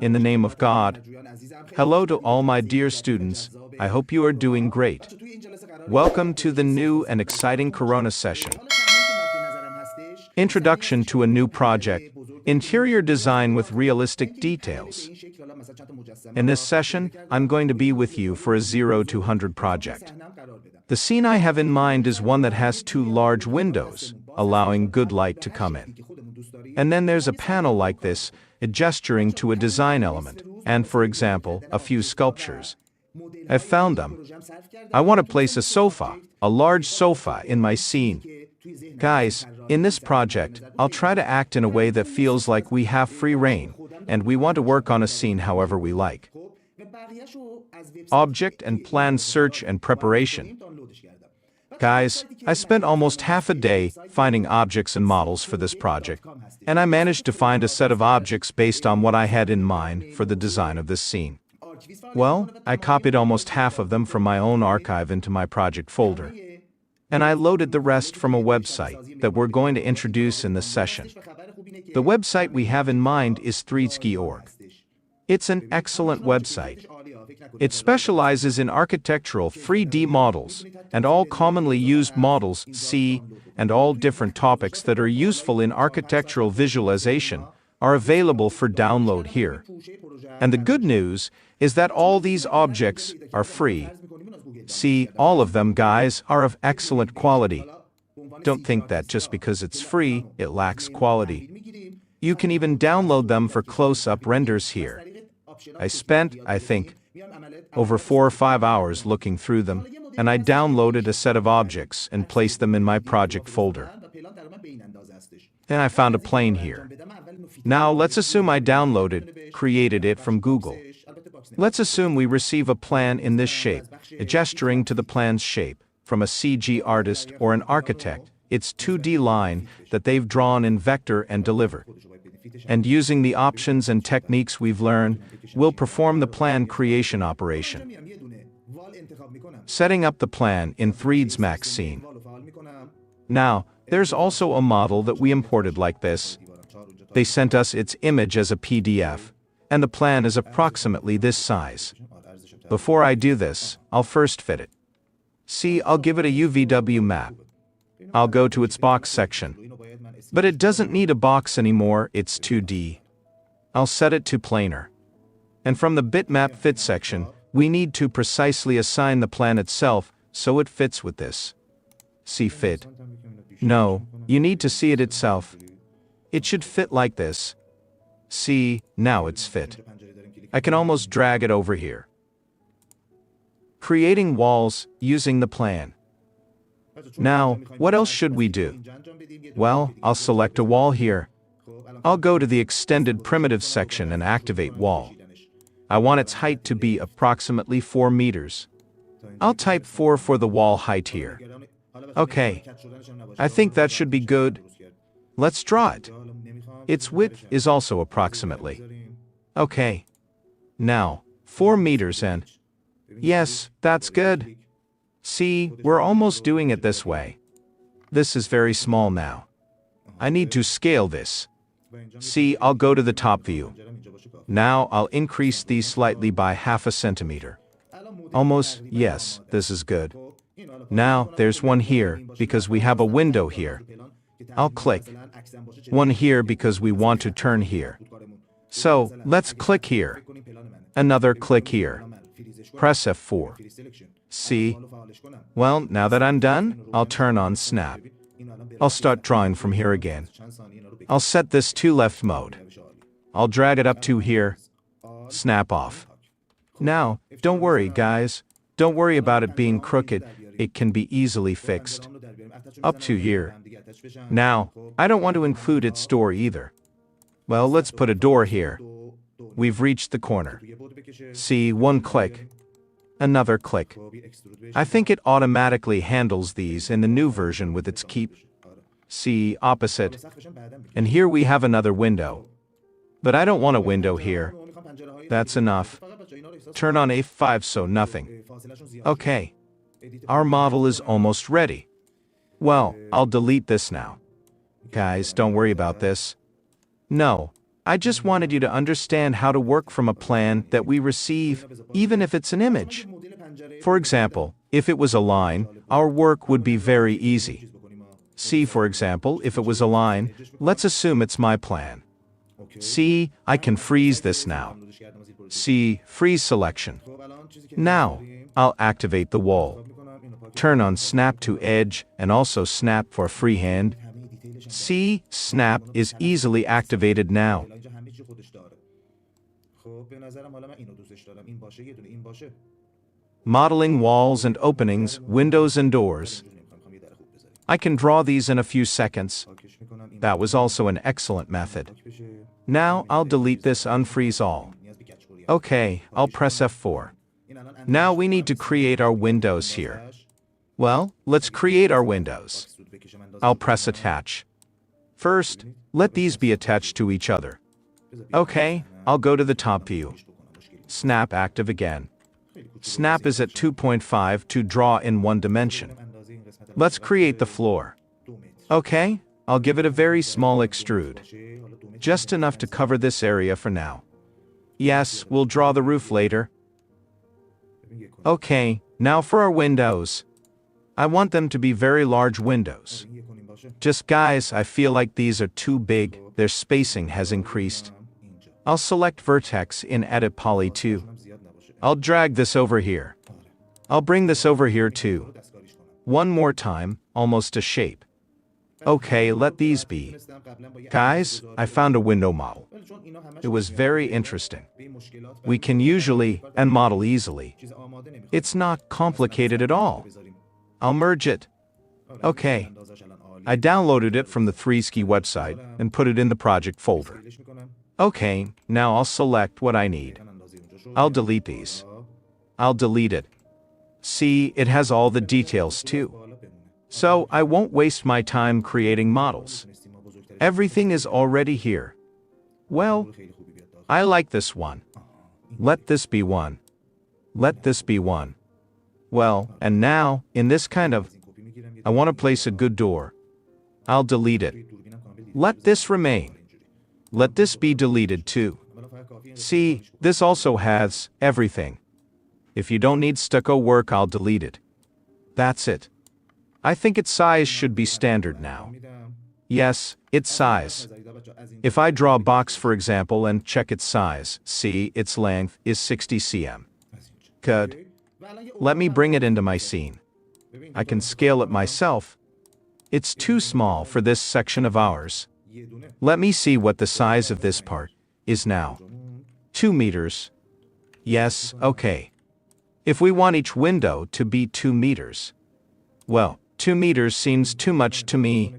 in the name of God. Hello to all my dear students, I hope you are doing great. Welcome to the new and exciting Corona session. Introduction to a new project, interior design with realistic details. In this session, I'm going to be with you for a 0 to 100 project. The scene I have in mind is one that has 2 large windows, allowing good light to come in. And then there's a panel like this, gesturing to a design element, and for example, a few sculptures. I've found them. I want to place a sofa, a large sofa, in my scene. Guys, in this project, I'll try to act in a way that feels like we have free reign, and we want to work on a scene however we like. Object and plan search and preparation. Guys, I spent almost half a day finding objects and models for this project, and I managed to find a set of objects based on what I had in mind for the design of this scene. Well, I copied almost half of them from my own archive into my project folder, and I loaded the rest from a website that we're going to introduce in this session. The website we have in mind is 3dsky.org. It's an excellent website. It specializes in architectural 3D models, and all commonly used models, and all different topics that are useful in architectural visualization are available for download here. And the good news is that all these objects are free. All of them, guys, are of excellent quality. Don't think that just because it's free, it lacks quality. You can even download them for close-up renders here. I spent, I think, over 4 or 5 hours looking through them, and I downloaded a set of objects and placed them in my project folder. Then I found a plane here. Now let's assume I created it from Google. Let's assume we receive a plan in this shape, gesturing to the plan's shape, from a CG artist or an architect. It's 2D line that they've drawn in vector and delivered. And using the options and techniques we've learned, we'll perform the plan creation operation. Setting up the plan in 3ds Max scene. Now, there's also a model that we imported like this. They sent us its image as a PDF, and the plan is approximately this size. Before I do this, I'll first fit it. I'll give it a UVW map. I'll go to its box section. But it doesn't need a box anymore, it's 2D. I'll set it to planar. And from the bitmap fit section, we need to precisely assign the plan itself so it fits with this. Fit. No, you need to see it itself. It should fit like this. Now it's fit. I can almost drag it over here. Creating walls using the plan. Now, what else should we do? Well, I'll select a wall here. I'll go to the extended primitive section and activate wall. I want its height to be approximately 4 meters. I'll type 4 for the wall height here. Okay. I think that should be good. Let's draw it. Its width is also approximately. Okay. Now, 4 meters and... Yes, that's good. We're almost doing it this way. This is very small now. I need to scale this. I'll go to the top view. Now I'll increase these slightly by 0.5 centimeter. Almost, yes, this is good. Now, there's one here, because we have a window here. I'll click. One here because we want to turn here. So, let's click here. Another click here. Press F4. Well, now that I'm done, I'll turn on Snap. I'll start drawing from here again. I'll set this to left mode. I'll drag it up to here. Snap off. Now, don't worry, guys. Don't worry about it being crooked. It can be easily fixed. Up to here. Now, I don't want to include its door either. Well, let's put a door here. We've reached the corner. One click. Another click. I think it automatically handles these in the new version with its keep. Opposite. And here we have another window. But I don't want a window here. That's enough. Turn on F5 so nothing. Okay. Our model is almost ready. Well, I'll delete this now. Guys, don't worry about this. No, I just wanted you to understand how to work from a plan that we receive, even if it's an image. For example, if it was a line, our work would be very easy. See, for example, if it was a line, let's assume it's my plan. See, I can freeze this now. See, freeze selection. Now, I'll activate the wall. Turn on snap to edge and also snap for freehand. See, snap is easily activated now. Modeling walls and openings, windows and doors. I can draw these in a few seconds. That was also an excellent method. Now I'll delete this, unfreeze all. Okay, I'll press F4. Now we need to create our windows here. Well, let's create our windows. I'll press attach. First, let these be attached to each other. Okay, I'll go to the top view. Snap active again. Snap is at 2.5 to draw in one dimension. Let's create the floor. Okay, I'll give it a very small extrude. Just enough to cover this area for now. Yes, we'll draw the roof later. Okay, now for our windows. I want them to be very large windows. Just guys, I feel like these are too big, their spacing has increased. I'll select vertex in Edit Poly 2. I'll drag this over here. I'll bring this over here too. One more time, almost a shape. Okay, let these be. Guys, I found a window model. It was very interesting. We can usually and model easily. It's not complicated at all. I'll merge it. Okay. I downloaded it from the 3Ski website and put it in the project folder. Okay, now I'll select what I need. I'll delete these. I'll delete it. See, it has all the details too. So I won't waste my time creating models. Everything is already here. Well, I like this one. Let this be one. Let this be one. Well, and now, in this kind of, I want to place a good door. I'll delete it. Let this remain. Let this be deleted too. See, this also has everything. If you don't need stucco work, I'll delete it. That's it. I think its size should be standard now. Yes, its size. If I draw a box, for example, and check its size, see, its length is 60 cm. Good. Let me bring it into my scene. I can scale it myself. It's too small for this section of ours. Let me see what the size of this part is now. 2 meters. Yes, okay. If we want each window to be 2 meters. Well, 2 meters seems too much to me.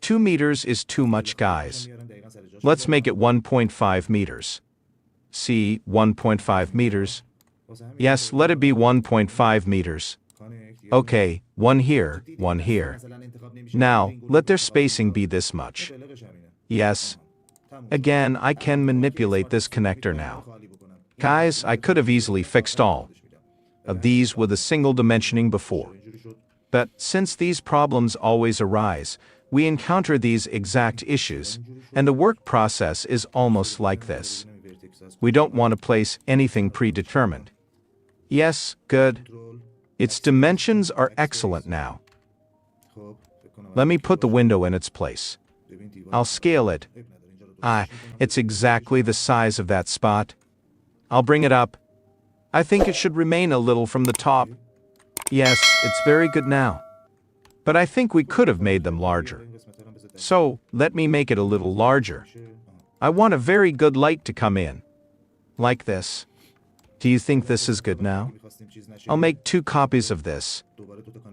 2 meters is too much, guys. Let's make it 1.5 meters. See, 1.5 meters. Yes, let it be 1.5 meters. Okay, one here, one here. Now, let their spacing be this much. Yes. Again, I can manipulate this connector now. Guys, I could have easily fixed all of these with a single dimensioning before. But since these problems always arise, we encounter these exact issues, and the work process is almost like this. We don't want to place anything predetermined. Yes, good. Its dimensions are excellent now. Let me put the window in its place. I'll scale it. It's exactly the size of that spot. I'll bring it up. I think it should remain a little from the top. Yes, it's very good now. But I think we could have made them larger. So, let me make it a little larger. I want a very good light to come in. Like this. Do you think this is good now? I'll make 2 copies of this.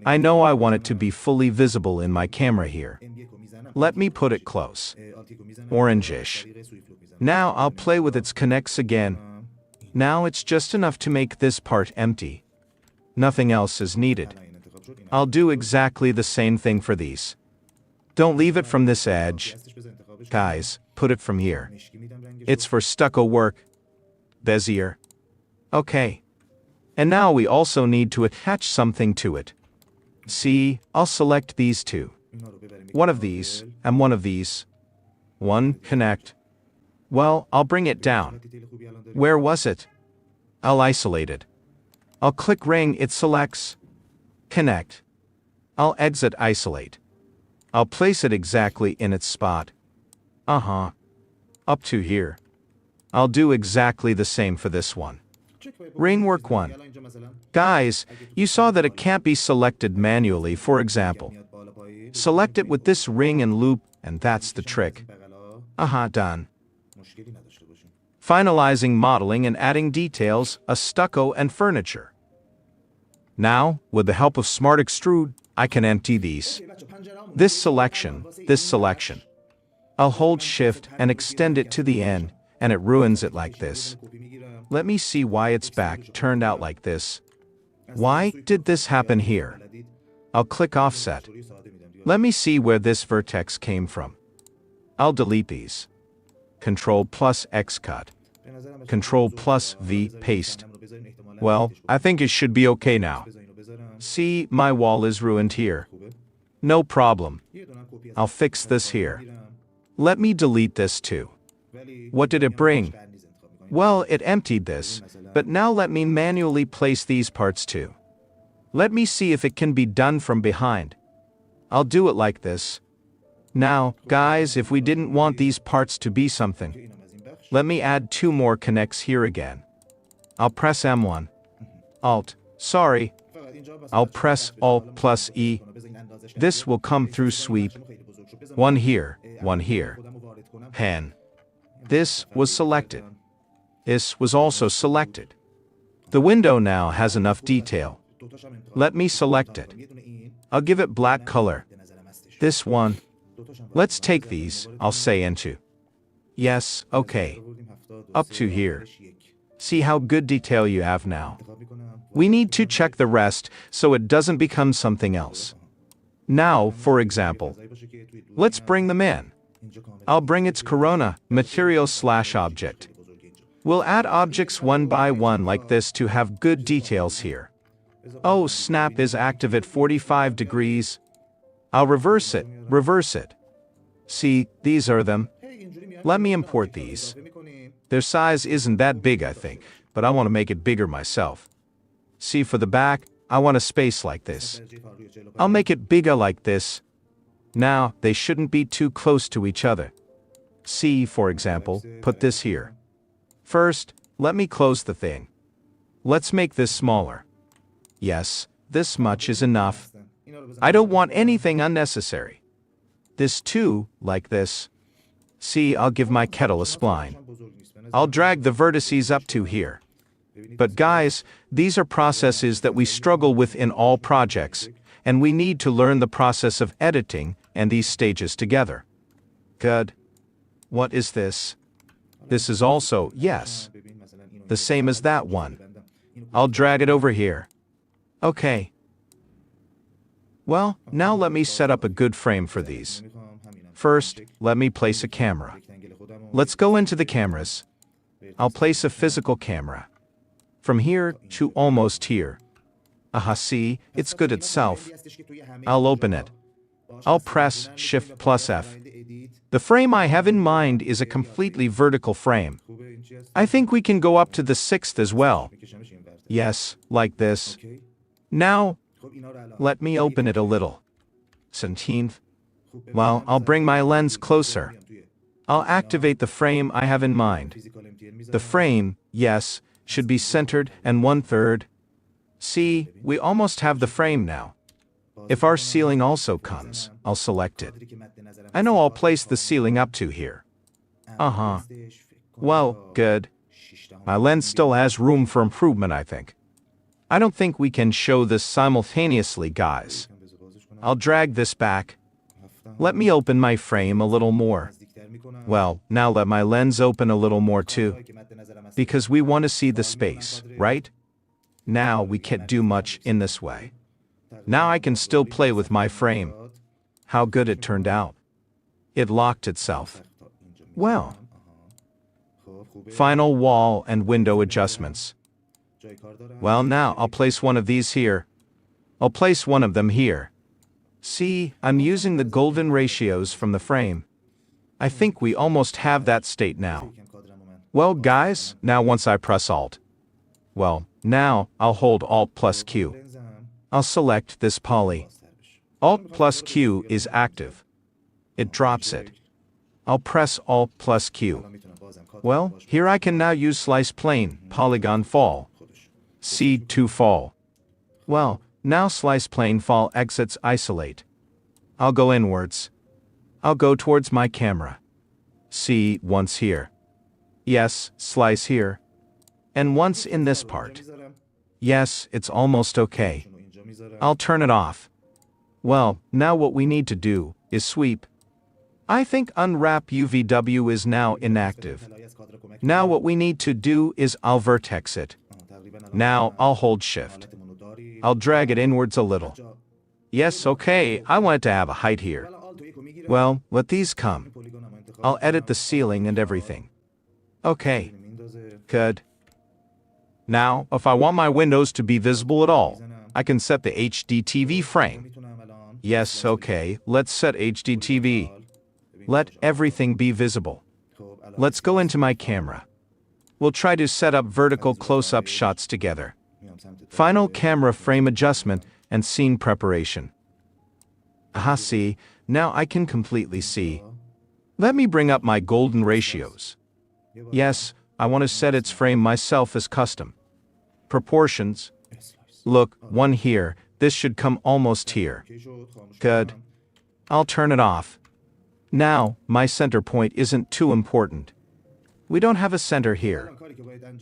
I know I want it to be fully visible in my camera here. Let me put it close. Orangish. Now I'll play with its connects again. Now it's just enough to make this part empty. Nothing else is needed. I'll do exactly the same thing for these. Don't leave it from this edge. Guys, put it from here. It's for stucco work. Bezier. Okay. And now we also need to attach something to it. See, I'll select these 2. One of these, and one of these. One, connect. Well, I'll bring it down. Where was it? I'll isolate it. I'll click ring, it selects. Connect. I'll exit isolate. I'll place it exactly in its spot. Up to here. I'll do exactly the same for this one. Ring work 1. Guys, you saw that it can't be selected manually, for example. Select it with this ring and loop, and that's the trick. Done. Finalizing modeling and adding details, a stucco and furniture. Now, with the help of Smart Extrude, I can empty these. This selection. I'll hold Shift and extend it to the end, and it ruins it like this. Let me see why its back turned out like this. Why did this happen here? I'll click Offset. Let me see where this vertex came from. I'll delete these. Control plus X cut. Control plus V paste. Well, I think it should be okay now. See, my wall is ruined here. No problem. I'll fix this here. Let me delete this too. What did it bring? Well, it emptied this, but now let me manually place these parts too. Let me see if it can be done from behind. I'll do it like this. Now, guys, if we didn't want these parts to be something, let me add 2 more connects here again. I'll press M1. I'll press Alt plus E. This will come through sweep. 1 here, 1 here. Pen. This was selected. This was also selected. The window now has enough detail. Let me select it. I'll give it black color. This one. Let's take these, I'll say into. Yes, okay. Up to here. See how good detail you have now. We need to check the rest so it doesn't become something else. Now, for example, let's bring them in. I'll bring its Corona material/object. We'll add objects one by one like this to have good details here. Oh, snap is active at 45 degrees. I'll reverse it. See, these are them. Let me import these. Their size isn't that big, I think, but I want to make it bigger myself. See, for the back, I want a space like this. I'll make it bigger like this. Now, they shouldn't be too close to each other. See, for example, put this here. First, let me close the thing. Let's make this smaller. Yes, this much is enough. I don't want anything unnecessary. This too, like this. See, I'll give my kettle a spline. I'll drag the vertices up to here. But guys, these are processes that we struggle with in all projects, and we need to learn the process of editing and these stages together. Good. What is this? This is also, yes, the same as that one. I'll drag it over here. Okay. Well, now let me set up a good frame for these. First, let me place a camera. Let's go into the cameras. I'll place a physical camera. From here to almost here. See, it's good itself. I'll open it. I'll press Shift plus F. The frame I have in mind is a completely vertical frame. I think we can go up to the 6th as well. Yes, like this. Now, let me open it a little. 17th. Well, I'll bring my lens closer. I'll activate the frame I have in mind. The frame, yes, should be centered and 1/3. See, we almost have the frame now. If our ceiling also comes, I'll select it. I know I'll place the ceiling up to here. Well, good. My lens still has room for improvement, I think. I don't think we can show this simultaneously, guys. I'll drag this back. Let me open my frame a little more. Well, now let my lens open a little more too. Because we want to see the space, right? Now we can't do much in this way. Now I can still play with my frame. How good it turned out. It locked itself. Well. Final wall and window adjustments. Well, now I'll place one of these here. I'll place one of them here. See, I'm using the golden ratios from the frame. I think we almost have that state now. Well, guys, now once I press Alt. Well, now I'll hold Alt plus Q. I'll select this poly. Alt plus Q is active. It drops it. I'll press Alt plus Q. Well, here I can now use slice plane, polygon fall. Seed to fall. Well, now slice plane fall exits isolate. I'll go inwards. I'll go towards my camera. See, once here. Yes, slice here. And once in this part. Yes, it's almost okay. I'll turn it off. Well, now what we need to do is sweep. I think unwrap UVW is now inactive. Now what we need to do is I'll vertex it. Now I'll hold shift. I'll drag it inwards a little. Yes, okay, I want it to have a height here. Well, let these come. I'll edit the ceiling and everything. Okay. Good. Now, if I want my windows to be visible at all, I can set the HD TV frame. Yes, okay, let's set HD TV. Let everything be visible. Let's go into my camera. We'll try to set up vertical close-up shots together. Final camera frame adjustment and scene preparation. Aha, see, now I can completely see. Let me bring up my golden ratios. Yes, I want to set its frame myself as custom. Proportions. Look, one here, this should come almost here. Good. I'll turn it off. Now, my center point isn't too important. We don't have a center here.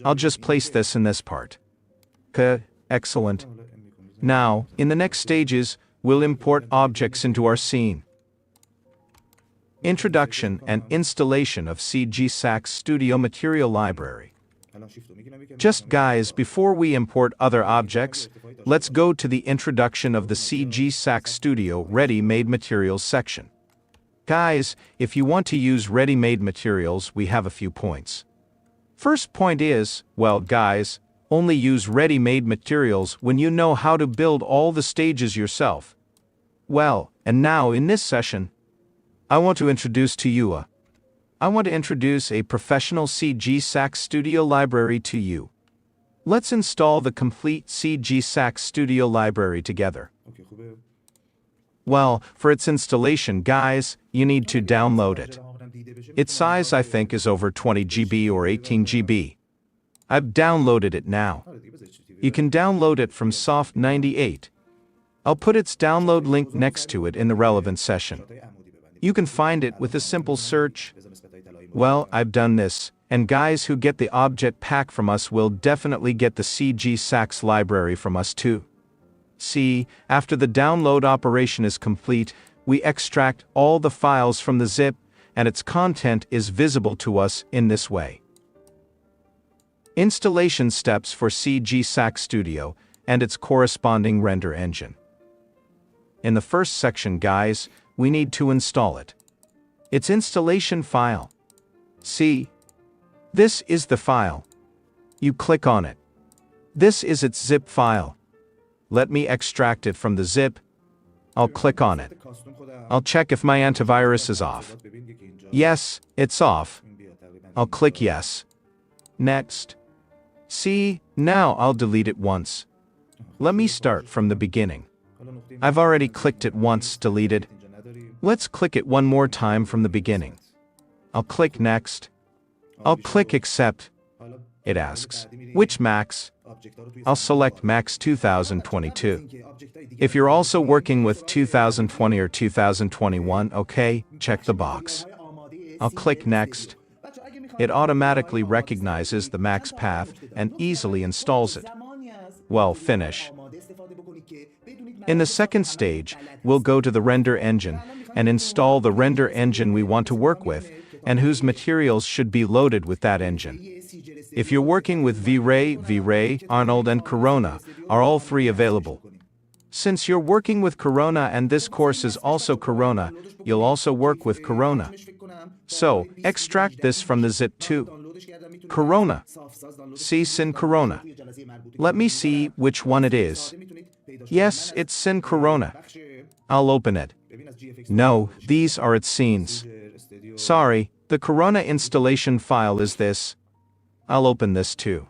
I'll just place this in this part. Good. Excellent. Now, in the next stages, we'll import objects into our scene. Introduction and installation of SIGER Studio Material Library. Just guys, before we import other objects, let's go to the introduction of the SIGER Studio Ready-Made Materials section. Guys, if you want to use ready-made materials, we have a few points. First point is, well, guys, only use ready-made materials when you know how to build all the stages yourself. Well, and now in this session, I want to introduce a professional SIGER Studio library to you. Let's install the complete SIGER Studio library together. Well, for its installation, guys, you need to download it. Its size, I think, is over 20 GB or 18 GB. I've downloaded it now. You can download it from Soft98. I'll put its download link next to it in the relevant session. You can find it with a simple search. Well, I've done this, and guys who get the object pack from us will definitely get the SIGER library from us too. See, after the download operation is complete, we extract all the files from the zip, and its content is visible to us in this way. Installation steps for SIGER Studio and its corresponding render engine. In the first section, guys, we need to install it. Its installation file. See, this is the file. You click on it. This is its zip file. Let me extract it from the zip. I'll click on it. I'll check if my antivirus is off. Yes, it's off. I'll click yes. Next. See, now I'll delete it once. Let me start from the beginning. I've already clicked it once, deleted. Let's click it one more time from the beginning. I'll click next. I'll click accept. It asks, which Macs? I'll select Macs 2022. If you're also working with 2020 or 2021, okay, check the box. I'll click next. It automatically recognizes the Mac's path and easily installs it. Well, finish. In the second stage, we'll go to the render engine and install the render engine we want to work with and whose materials should be loaded with that engine. If you're working with V-Ray, Arnold, and Corona, are all three available. Since you're working with Corona and this course is also Corona, you'll also work with Corona. So, extract this from the zip too. Corona. See Sin Corona. Let me see which one it is. Yes, it's Sin Corona. I'll open it. No, these are its scenes. Sorry, the Corona installation file is this. I'll open this too.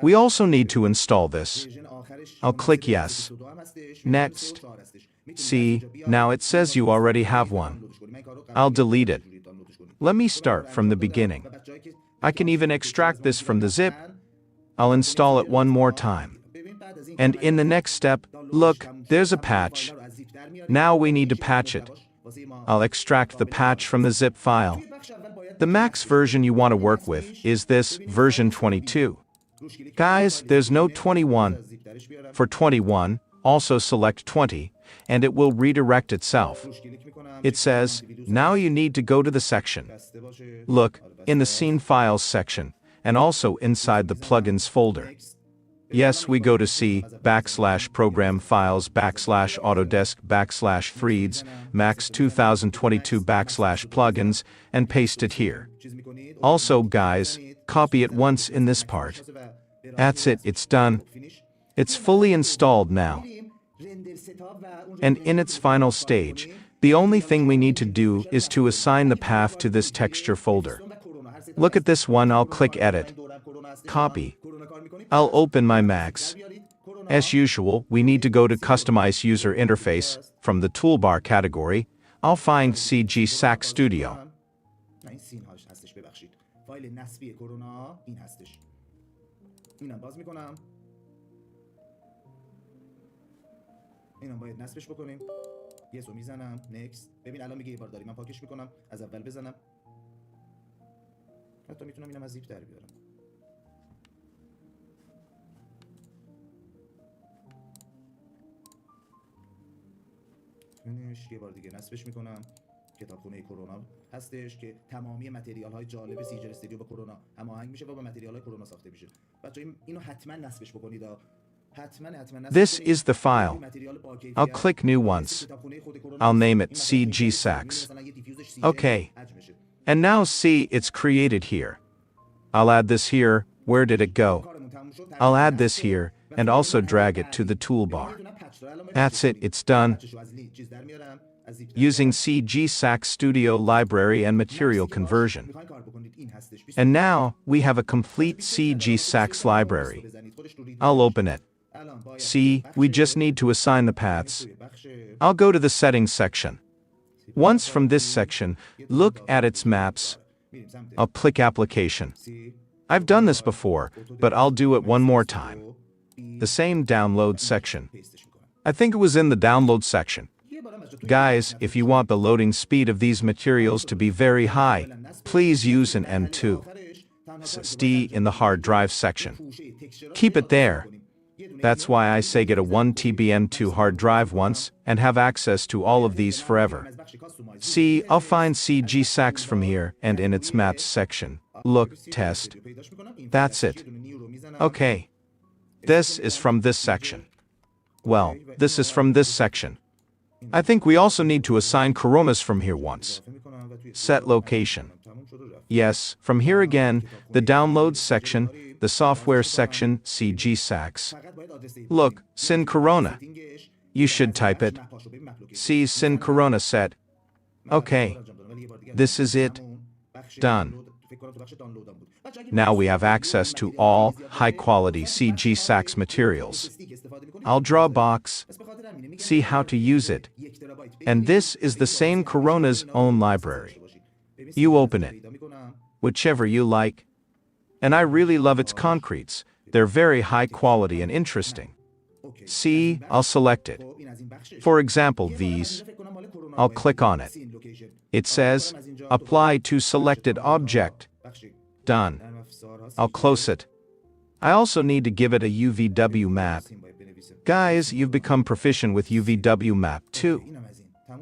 We also need to install this. I'll click yes. Next. See, now it says you already have one. I'll delete it. Let me start from the beginning. I can even extract this from the zip. I'll install it one more time. And in the next step, look, there's a patch. Now we need to patch it. I'll extract the patch from the zip file. The max version you want to work with is this, version 22. Guys, there's no 21. For 21, also select 20, and it will redirect itself. It says, now you need to go to the section. Look, in the Scene Files section, and also inside the Plugins folder. Yes, we go to C/Program Files /Autodesk /Threads Max 2022 /Plugins and paste it here. Also, guys, copy it once in this part. That's it, it's done. It's fully installed now. And in its final stage, the only thing we need to do is to assign the path to this texture folder. Look at this one, I'll click Edit. Copy. I'll open my Max. As usual, we need to go to Customize User Interface. From the Toolbar category, I'll find CG Studio. اینم باید نصبش بکنیم. یه سو میزنم نکست. ببین الان میگه یه بار داری من پاکش میکنم از اول بزنم. حتی میتونم اینم از زیپ در بیارم. فینیش یه بار دیگه نصبش میکنم. کتابخونه کرونا هستش که تمامی متریال های جالب سیجر استودیو با کرونا هماهنگ میشه و با متریال های کرونا ساخته میشه. بچه‌ها اینو حتما نصبش بکنید. This is the file. I'll click New once. I'll name it CG Sax. Okay. And now see, it's created here. I'll add this here. Where did it go? I'll add this here, and also drag it to the toolbar. That's it, it's done. Using CG Sax Studio library and material conversion. And now, we have a complete CG Sax library. I'll open it. See, we just need to assign the paths. I'll go to the Settings section. Once from this section, look at its maps. I'll click Application. I've done this before, but I'll do it one more time. The same Download section. I think it was in the Download section. Guys, if you want the loading speed of these materials to be very high, please use an M2 SSD in the hard drive section. Keep it there. That's why I say get a 1 TB M2 hard drive once and have access to all of these forever. See, I'll find CG Sax from here and in its maps section. Look, test. That's it. Okay. This is from this section. Well, this is from this section. I think we also need to assign Coronas from here once. Set location. Yes, from here again, the Downloads section, the Software section, CG Sax. Look, Sin Corona. You should type it. See Sin Corona set. Okay. This is it. Done. Now we have access to all high-quality CG Sax materials. I'll draw a box. See how to use it. And this is the same Corona's own library. You open it. Whichever you like. And I really love its concretes. They're very high quality and interesting. See, I'll select it. For example, these. I'll click on it. It says, Apply to selected object. Done. I'll close it. I also need to give it a UVW map. Guys, you've become proficient with UVW map too.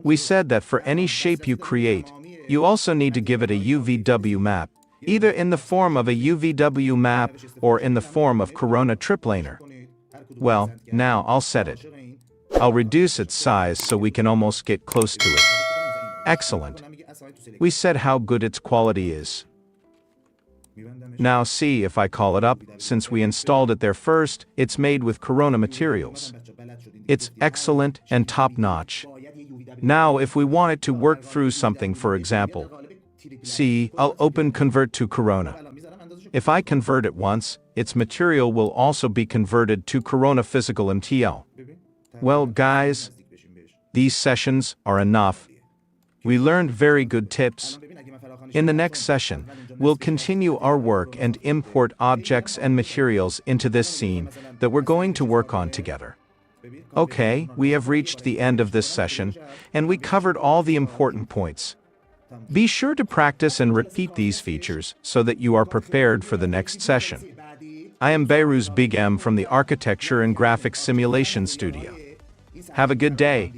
We said that for any shape you create, you also need to give it a UVW map, either in the form of a UVW map or in the form of Corona triplanar. Well, now I'll set it. I'll reduce its size so we can almost get close to it. Excellent. We said how good its quality is. Now see if I call it up, since we installed it there first, it's made with Corona materials. It's excellent and top-notch. Now if we want it to work through something, for example, See, I'll open convert to Corona. If I convert it once, its material will also be converted to Corona physical MTL. Well, guys, these sessions are enough. We learned very good tips. In the next session, we'll continue our work and import objects and materials into this scene that we're going to work on together. Okay, we have reached the end of this session, and we covered all the important points. Be sure to practice and repeat these features so that you are prepared for the next session. I am Behrouz Bigham from the Architecture and Graphics Simulation Studio. Have a good day.